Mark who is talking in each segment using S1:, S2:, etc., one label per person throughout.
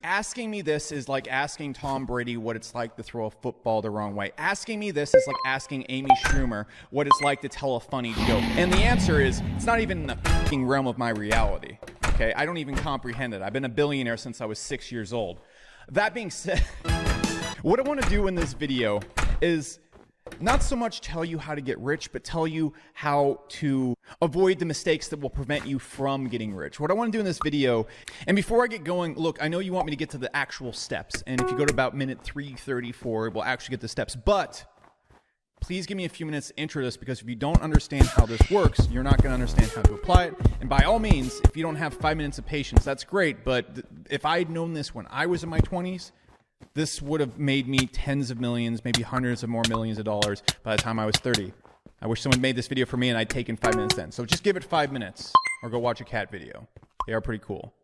S1: Asking me this is like asking Tom Brady what it's like to throw a football the wrong way. Asking me this is like asking Amy Schumer what it's like to tell a funny joke. And the answer is, it's not even in the fucking realm of my reality. Okay, I don't even comprehend it. I've been a billionaire since I was 6 years old. That being said, what I want to do in this video is not so much tell you how to get rich, but tell you how to avoid the mistakes that will prevent you from getting rich. What I want to do in this video, and before I get going, look, I know you want me to get to the actual steps, and if you go to about minute 3:34, we'll actually get the steps, but please give me a few minutes to intro this, because if you don't understand how this works, you're not going to understand how to apply it. And by all means, if you don't have 5 minutes of patience, that's great, but if I had known this when I was in my 20s, this would have made me tens of millions, maybe hundreds of more millions of dollars by the time I was 30. I wish someone made this video for me and I'd taken 5 minutes then. So just give it 5 minutes or go watch a cat video. They are pretty cool.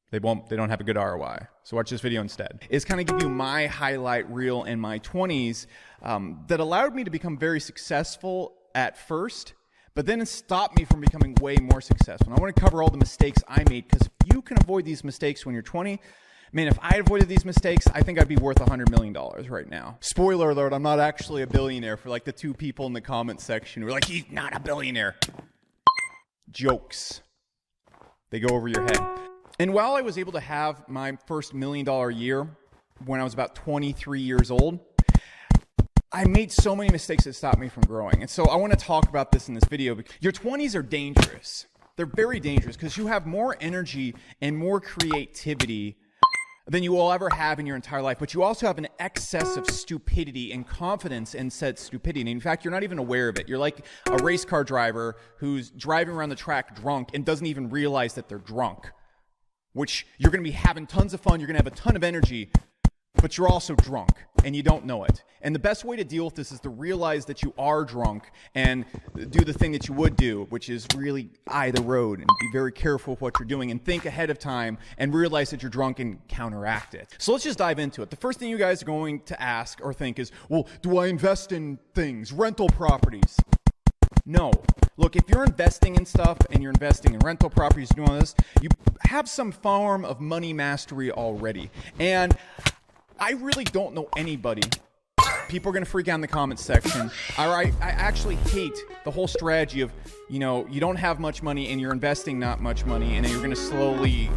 S1: They don't have a good ROI. So watch this video instead. It's kind of give you my highlight reel in my 20s that allowed me to become very successful at first, but then it stopped me from becoming way more successful. And I want to cover all the mistakes I made, because if you can avoid these mistakes when you're 20, man, if I avoided these mistakes, I think I'd be worth $100 million right now. Spoiler alert, I'm not actually a billionaire, for like the 2 people in the comment section who are like, he's not a billionaire. Jokes. They go over your head. And while I was able to have my first $1 million year when I was about 23 years old, I made so many mistakes that stopped me from growing. And so I want to talk about this in this video. Your 20s are dangerous. They're very dangerous because you have more energy and more creativity than you will ever have in your entire life. But you also have an excess of stupidity and confidence in said stupidity. And in fact, you're not even aware of it. You're like a race car driver who's driving around the track drunk and doesn't even realize that they're drunk, which you're going to be having tons of fun. You're going to have a ton of energy, but you're also drunk and you don't know it. And the best way to deal with this is to realize that you are drunk and do the thing that you would do, which is really eye the road and be very careful with what you're doing and think ahead of time and realize that you're drunk and counteract it. So let's just dive into it. The first thing you guys are going to ask or think is, well, do I invest in things, rental properties? No. Look, if you're investing in stuff and you're investing in rental properties, doing all this, you have some form of money mastery already. And I really don't know anybody. People are going to freak out in the comments section. I actually hate the whole strategy of, you don't have much money and you're investing not much money and then you're going to slowly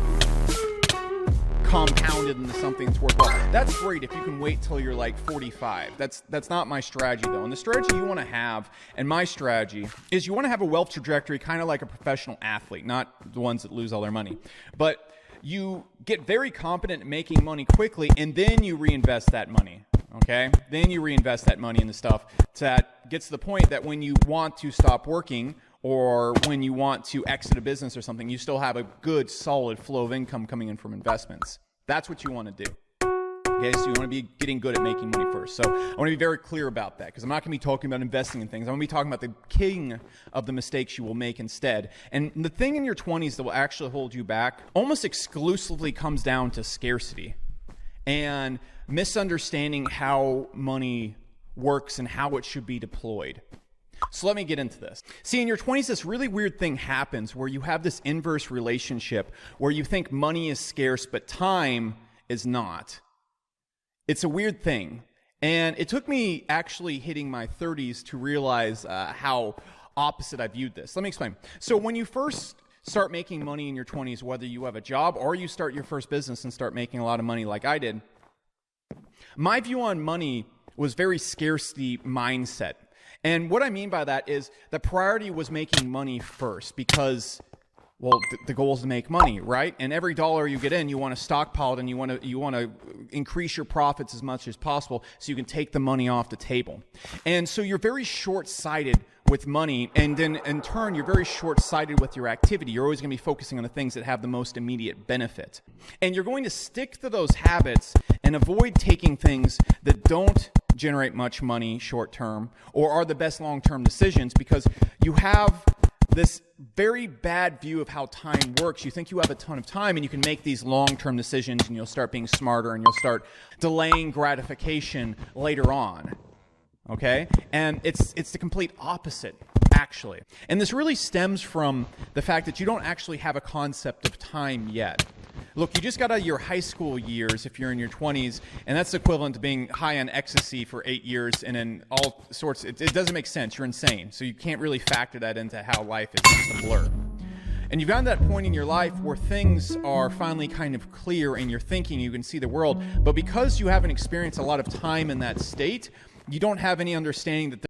S1: compound it into something that's worthwhile. That's great if you can wait till you're like 45. That's not my strategy though. And the strategy you want to have, and my strategy, is you want to have a wealth trajectory kind of like a professional athlete, not the ones that lose all their money. But you get very competent at making money quickly and then you reinvest that money. Okay? Then you reinvest that money in the stuff that gets to the point that when you want to stop working or when you want to exit a business or something, you still have a good, solid flow of income coming in from investments. That's what you want to do. Okay? So you want to be getting good at making money first. So I want to be very clear about that, because I'm not going to be talking about investing in things. I'm going to be talking about the king of the mistakes you will make instead. And the thing in your 20s that will actually hold you back almost exclusively comes down to scarcity and misunderstanding how money works and how it should be deployed. So let me get into this. See, in your 20s, this really weird thing happens where you have this inverse relationship where you think money is scarce, but time is not. It's a weird thing. And it took me actually hitting my 30s to realize how opposite I viewed this. Let me explain. So when you first start making money in your 20s, whether you have a job or you start your first business and start making a lot of money like I did, my view on money was very scarcity mindset. And what I mean by that is the priority was making money first because, well, the goal is to make money, right? And every dollar you get in, you want to stockpile it and you want to increase your profits as much as possible so you can take the money off the table. And so you're very short-sighted with money, and then in turn, you're very short-sighted with your activity. You're always going to be focusing on the things that have the most immediate benefit. And you're going to stick to those habits and avoid taking things that don't generate much money short-term or are the best long-term decisions, because you have this very bad view of how time works. You think you have a ton of time and you can make these long-term decisions and you'll start being smarter and you'll start delaying gratification later on. Okay? And it's the complete opposite, actually. And this really stems from the fact that you don't actually have a concept of time yet. Look, you just got out of your high school years if you're in your 20s, and that's equivalent to being high on ecstasy for 8 years and in all sorts. It doesn't make sense. You're insane. So you can't really factor that into how life is. It's just a blur. And you've gotten to that point in your life where things are finally kind of clear in your thinking. You can see the world. But because you haven't experienced a lot of time in that state, you don't have any understanding that